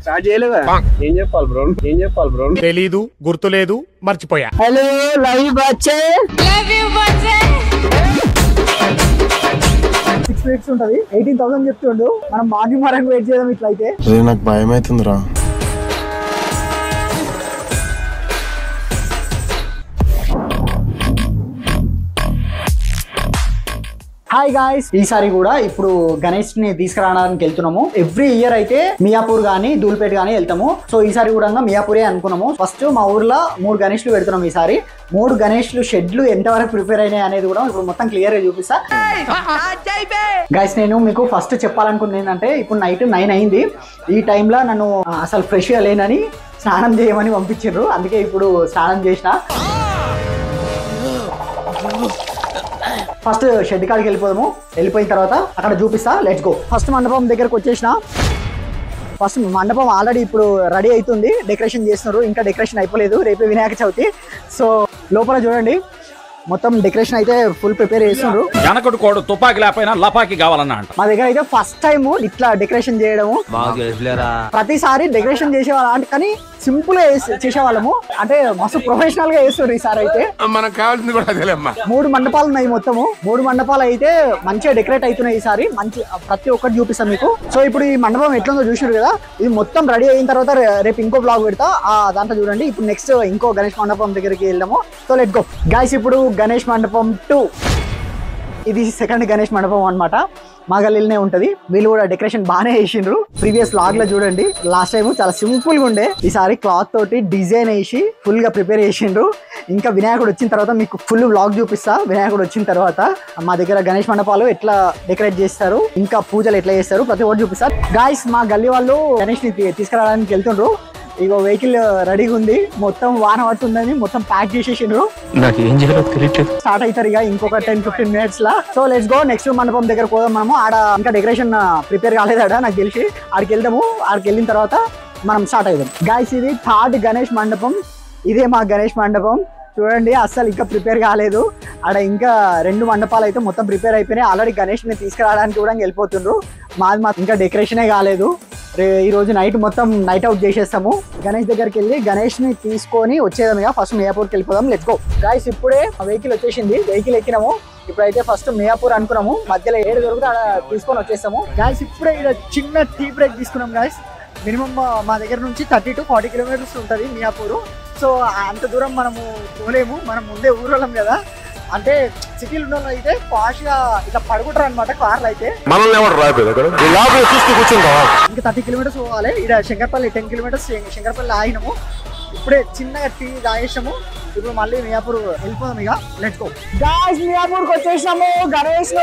Start చేయలేదా? ఏం చెప్పాలి బ్రో? తెలీదు, గుర్తులేదు, మర్చిపోయా. హలో లవ్ యూ బచ్చే. 6 weeks ఉంటది. 18,000 చెప్తుండు. మనం మార్నింగ్ వరకు వెయిట్ చేద్దాం. ఇట్లయితే నాకు భయం అవుతుందిరా. హాయ్ గాయ్స్, ఈసారి కూడా ఇప్పుడు గణేష్ ని తీసుకురావడానికి వెళ్తున్నాము. ఎవ్రీ ఇయర్ అయితే మియాపూర్ గానీ ధూల్పేట గానీ వెళ్తాము. సో ఈసారి కూడా మియాపూరే అనుకున్నాము. ఫస్ట్ మా ఊర్లో 3 గణేష్లు పెడుతున్నాం. ఈసారి 3 గణేష్లు షెడ్లు ఎంతవరకు ప్రిపేర్ అయినాయి అనేది కూడా ఇప్పుడు మొత్తం క్లియర్ గా చూపిస్తా. గైస్, నేను మీకు ఫస్ట్ చెప్పాలనుకుంది ఏంటంటే, ఇప్పుడు నైట్ 9 అయింది. ఈ టైంలో నన్ను అసలు ఫ్రెష్ గా లేనని స్నానం చేయమని పంపించారు. అందుకే ఇప్పుడు స్నానం చేసిన. ఫస్ట్ షెడ్ కాడికి వెళ్ళిపోదాము. వెళ్ళిపోయిన తర్వాత అక్కడ చూపిస్తా. Let's go. ఫస్ట్ మండపం దగ్గరకు వచ్చేసిన. ఫస్ట్ మండపం ఆల్రెడీ ఇప్పుడు రెడీ అవుతుంది. డెకరేషన్ చేస్తున్నారు. ఇంకా డెకరేషన్ అయిపోలేదు. రేపే వినాయక చవితి. సో లోపల చూడండి, మొత్తం డెకరేషన్ అయితే ఫుల్ ప్రిపేర్ చేస్తున్నారు. వెనకటి కోడు తుపాకి లేకపోయినా లపాకి కావాలన్నా అంట. మా దగ్గర అయితే ఫస్ట్ టైం ఇట్లా డెకరేషన్ చేయడము. ప్రతిసారి డెకరేషన్ చేసేవాళ్ళం, కానీ సింపుల్ గా చేసేవాళ్ళము. అంటే మస్తు ప్రొఫెషనల్ గా చేస్తారు ఈసారి అయితే. మనకు కావాల్సింది కూడా అదేలేమ్మా. 3 మండపాలు ఉన్నాయి మొత్తము. 3 మండపాలు అయితే మంచిగా డెకరేట్ అవుతున్నాయి ఈసారి. మంచి ప్రతి ఒక్కటి చూపిస్తాను మీకు. సో ఇప్పుడు ఈ మండపం ఎట్లుందో చూసారు కదా. ఇది మొత్తం రెడీ అయిన తర్వాత రేపు ఇంకో బ్లాగ్ పెడతా. దాంట్లో చూడండి. ఇప్పుడు నెక్స్ట్ ఇంకో గణేష్ మండపం దగ్గరికి వెళ్దాము. So let's go guys. ఇప్పుడు గణేష్ మండపం 2. ఇది సెకండ్ గణేష్ మండపం అన్నమాట. మా గల్లీలోనే ఉంటది. వీళ్ళు కూడా డెకరేషన్ బాగానే చేసిండ్రు. ప్రీవియస్ లాగ్ లో చూడండి, లాస్ట్ టైం చాలా సింపుల్ గా ఉండే. ఈసారి క్లాత్ తోటి డిజైన్ వేసి ఫుల్ గా ప్రిపేర్ చేసిండ్రు. ఇంకా వినాయకుడు వచ్చిన తర్వాత మీకు ఫుల్ వ్లాగ్ చూపిస్తా. వినాయకుడు వచ్చిన తర్వాత మా దగ్గర గణేష్ మండపాలు ఎట్లా డెకరేట్ చేస్తారు, ఇంకా పూజలు ఎట్లా చేస్తారు, ప్రతి ఒక్కటి చూపిస్తా. గాయస్, మా గల్లీ వాళ్ళు గణేష్ ని తీసుకురావడానికి వెళ్తుండ్రు. ఇగో వెహికల్ రెడీగా ఉంది. మొత్తం వాన పడుతుందని మొత్తం ప్యాక్ చేసేసిండ్రు. స్టార్ట్ అవుతారు ఇక ఇంకొక 10-15 minutes law. So let's go. Next మండపం దగ్గర పోదాం మనము. ఆడ ఇంకా డెకరేషన్ ప్రిపేర్ కాలేదాడ నాకు తెలిసి. ఆడికి వెళ్దాము. ఆడికి వెళ్ళిన తర్వాత మనం స్టార్ట్ అవుదాం. గాయస్, ఇది 3rd గణేష్ మండపం. ఇదే మా గణేష్ మండపం. చూడండి, అస్సలు ఇంకా ప్రిపేర్ కాలేదు. ఆడ ఇంకా 2 మండపాలు అయితే మొత్తం ప్రిపేర్ అయిపోయినాయి. ఆల్రెడీ గణేష్ ని తీసుకురావడానికి కూడా వెళ్ళిపోతుండ్రు. మాది ఇంకా డెకరేషనే కాలేదు. ఈ రోజు నైట్ మొత్తం నైట్ అవుట్ చేసేస్తాము. గణేష్ దగ్గరికి వెళ్ళి గణేష్ ని తీసుకొని వచ్చేదాం. ఇక ఫస్ట్ మియాపూర్కి వెళ్ళిపోదాం. Let's go guys. ఇప్పుడే వెహికల్ వచ్చేసింది. వెహికల్ ఎక్కినాము. ఇప్పుడైతే ఫస్ట్ మియాపూర్ అనుకున్నాము. మధ్యలో ఏడు దొరికితే అక్కడ తీసుకొని వచ్చేస్తాము. గాయ్స్, ఇప్పుడే ఇక్కడ చిన్న టీ బ్రేక్ తీసుకున్నాం. గాయ్స్, మినిమం మా దగ్గర నుంచి 30 to 40 kilometers ఉంటుంది మియాపూర్. సో అంత దూరం మనము పోలేము. మనం ముందే ఊరోళ్ళం కదా. అంటే సిటీలు ఉన్న అయితే ఫాస్ట్ గా ఇట్లా పడుకుంటారు అనమాట కార్లు అయితే. ఇంకా 30 kilometers పోవాలి. ఇక్కడ శంకర్పల్లి 10 kilometers శంకర్పల్లి ఆగినాము. ఇప్పుడే చిన్నగా టీ తాగేసాము. ఇప్పుడు మళ్ళీ మియాపూర్ వెళ్ళిపోదాం. ఇక లెట్స్ గో గాయ్స్. మియాపూర్కి వచ్చేసాము. గణేష్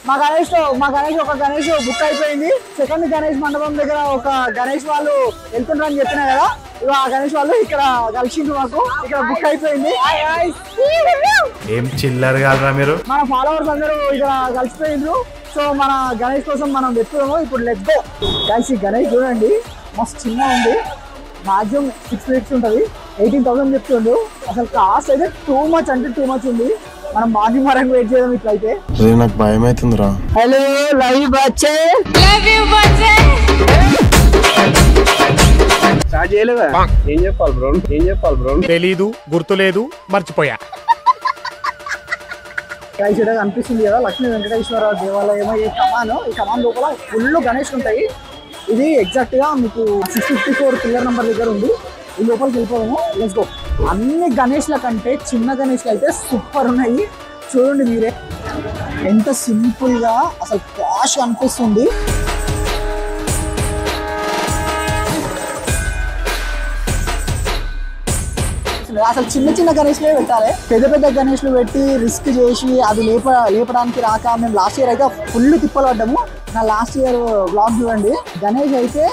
మా గణేష్ ఒక గణేష్ బుక్ అయిపోయింది. సెకండ్ గణేష్ మండపం దగ్గర ఒక గణేష్ వాళ్ళు వెళ్తుంటారని చెప్పినా కదా. ఇక ఆ గణేష్ వాళ్ళు ఇక్కడ కలిసిండ్రు. మాకు ఇక్కడ బుక్ అయిపోయింది. ఏం చిల్లర్ కాదురా మీరు. మన ఫాలోవర్స్ అందరూ ఇక్కడ కలిసిపోయిండ్రు. సో మన గణేష్ కోసం మనం వెతుకుదాము. ఇప్పుడు లెట్స్ గో గాయ్స్. ఈ గణేష్ చూడండి, మస్తు చిన్న ఉంది. మాక్సిమం 6 weeks ఉంటుంది. 18,000 చెప్తుండు. అసలు కాస్ట్ అయితే టూ మచ్ ఉంది. మనం మార్నింగ్ వరకు వెయిట్ చేద్దాం. ఇట్లయితే నాకు భయం అవుతుందిరా. హలో లవ్ యూ బచ్చే. స్టార్ట్ చేయలేదా? ఏం చెప్పాలి బ్రో? తెలీదు, గుర్తులేదు, మర్చిపోయా. ఇక్కడ కనిపిస్తుంది కదా లక్ష్మీ వెంకటేశ్వర దేవాలయం. ఈ కమాన్ లోపల ఫుల్ గణేష్ ఉంటాయి. ఇది ఎగ్జాక్ట్ గా మీకు 654 పిల్లర్ నెంబర్ దగ్గర ఉంది. ఈ లోపలికి వెళ్ళిపోదాము. Let's go. అన్ని గణేష్ల కంటే చిన్న గణేష్లు అయితే సూపర్ ఉన్నాయి. చూడండి మీరే ఎంత సింపుల్ గా అసలు పాష్ అనిపిస్తుంది. అసలు చిన్న గణేష్లే పెట్టాలి. పెద్ద గణేష్లు పెట్టి రిస్క్ చేసి అది లేపడానికి రాక మేము లాస్ట్ ఇయర్ అయితే ఫుల్ తిప్పలు పడ్డాము. నా లాస్ట్ ఇయర్ బ్లాగ్ చూడండి. గణేష్ అయితే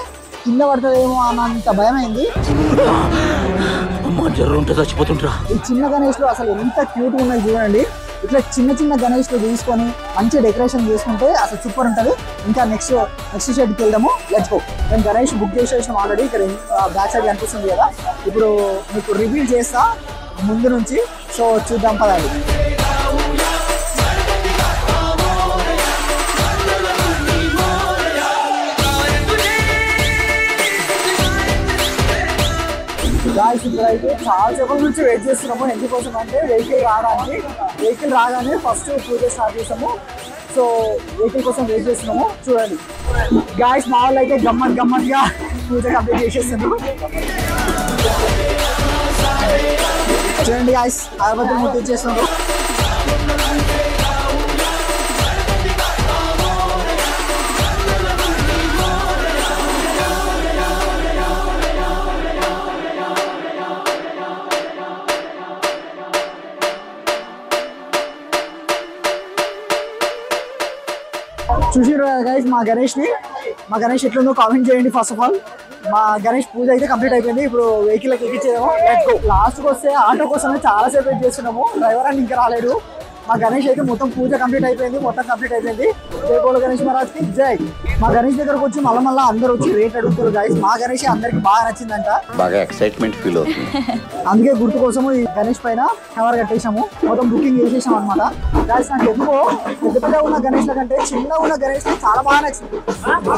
కింద పడుతుందేమో అన్నంత భయం అయింది. ఈ చిన్న గణేష్లు అసలు ఎంత క్యూట్ గా ఉన్నాయి చూడండి. ఇట్లా చిన్న గణేష్లు తీసుకొని మంచి డెకరేషన్ చేసుకుంటే అసలు సూపర్ ఉంటుంది. ఇంకా నెక్స్ట్ షెడ్కి వెళ్దాము. Let's go. నేను గణేష్ బుక్ చేసేసాం ఆల్రెడీ. ఇక్కడ బ్యాక్ సైడ్ కనిపిస్తుంది కదా. ఇప్పుడు మీకు రివీల్ చేస్తా ముందు నుంచి. సో చూద్దాం పదండి. గాయ్స్ ఇప్పుడైతే చాలా సేపటి నుంచి వెయిట్ చేస్తున్నాము. ఎందుకోసం అంటే వెహికల్ రాగానే ఫస్ట్ పూజ స్టార్ట్ చేసాము. సో వెహికల్ కోసం వెయిట్ చేస్తున్నాము. చూడండి గాయ్స్ మా వాళ్ళు అయితే గమ్మత్గా పూజ కంప్లీట్ చేసేస్తున్నాము. చూడండి గాయ్స్ అగరబత్తులు ముట్టించేస్తున్నారు. చూసిరు గైస్ మా గణేష్ ఎట్లుందో కామెంట్ చేయండి. ఫస్ట్ ఆఫ్ ఆల్ మా గణేష్ పూజ అయితే కంప్లీట్ అయిపోయింది. ఇప్పుడు వెహికల్ ఎక్కించేదేమో. Let's go. లాస్ట్కి వస్తే ఆటో కోసమే చాలా సేపు వెయిట్ చేస్తున్నాము. డ్రైవర్ అని ఇంకా రాలేడు. మా గణేష్ అయితే మొత్తం పూజ కంప్లీట్ అయిపోయింది. జై బోలో గణేష్ మహారాజ్ కి జై. మా గణేష్ దగ్గరకు వచ్చి మళ్ళీ అందరూ వచ్చి రేట్ అడుగుతారు గైస్. మా గణేష్ అందరికి బాగా నచ్చిందంట. బాగా ఎక్సైట్మెంట్ ఫీల్ అవుతుంది. అందుకే గుర్తు కోసము ఈ గణేష్ పైన కవర్ కట్టేసాము. మొత్తం బుకింగ్ చేసేసాం అనమాట. గైస్ నాకు ఎందుకో పెద్ద ఉన్న గణేష్ల కంటే చిన్న ఉన్న గణేష్ చాలా బాగా నచ్చింది.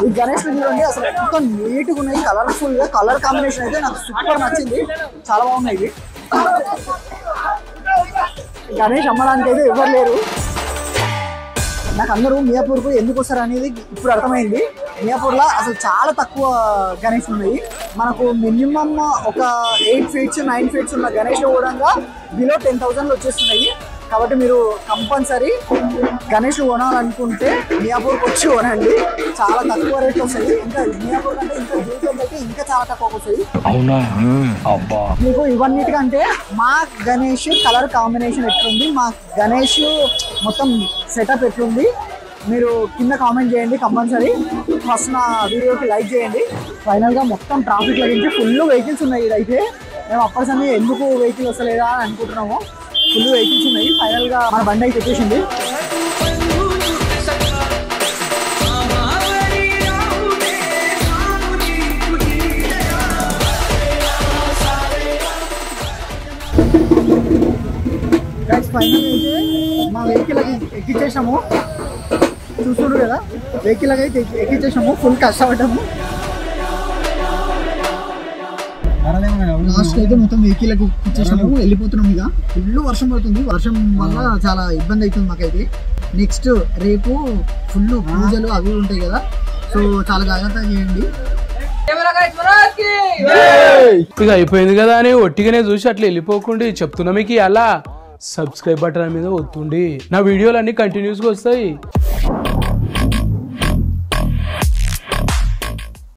ఈ గణేష్ చూడండి అసలు ఎంతో నీట్గా ఉన్నాయి. కలర్ఫుల్ గా కలర్ కాంబినేషన్ అయితే నాకు సూపర్ నచ్చింది. చాలా బాగున్నాయి ఇవి. గణేష్ అమ్మడానికి అయితే ఎవరు లేరు. నాకు అందరూ మియాపూర్కు ఎందుకు వస్తారు అనేది ఇప్పుడు అర్థమైంది. మియాపూర్లో అసలు చాలా తక్కువ గణేష్ ఉన్నాయి. మనకు మినిమం ఒక 8 ఫీట్స్ 9 ఫీట్స్ ఉన్న గణేష్ కూడా బిలో 10,000 వచ్చేస్తున్నాయి. కాబట్టి మీరు కంపల్సరీ గణేష్లు కొనాలనుకుంటే మియాపూర్కి వచ్చి కొనండి. చాలా తక్కువ రేట్లు వస్తాయి. ఇంకా మియాపూర్ కంటే ఇంకా జీవితం అయితే ఇంకా చాలా తక్కువ వస్తాయి. మీకు ఇవన్నిటికంటే మా గణేష్ కలర్ కాంబినేషన్ ఎట్లుంది, మా గణేష్ మొత్తం సెటప్ ఎట్లుంది మీరు కింద కామెంట్ చేయండి కంపల్సరీ. ఫస్ట్ నా వీడియోకి లైక్ చేయండి. ఫైనల్గా మొత్తం ట్రాఫిక్ లగించి ఫుల్ వెహికల్స్ ఉన్నాయి. ఇదైతే మేము అప్పటిసని ఎందుకు వెహికల్ వస్తలేదా అని అనుకుంటున్నాము. ఫుల్ వెహికల్స్ ఉన్నాయి. ఫైనల్గా మన బండి అయితే వచ్చేసింది. ఫైనల్ అయితే మా వెహికల్ ఎక్కించేసాము. చూస్తున్నారు కదా వెహికల్ అయితే ఎక్కించేసాము. ఫుల్ కష్టపడ్డాము. లాస్ట్ అయితే మొత్తం వెహికల్ ఎక్కించేసాము. వెళ్ళిపోతున్నాం. ఇక ఫుల్ వర్షం పడుతుంది. వర్షం వల్ల చాలా ఇబ్బంది అవుతుంది మాకైతే. నెక్స్ట్ రేపు ఫుల్ పూజలు అవి ఉంటాయి కదా. సో చాలా జాగ్రత్తగా చేయండి. ఇక అయిపోయింది కదా అని ఒట్టిగానే చూసి అట్లా వెళ్ళిపోకుండా చెప్తున్నా మీకు అలా సబ్స్క్రైబ్ బటన్ మీద ఒత్తుండి నా వీడియోలు అన్ని కంటిన్యూస్గా వస్తాయి.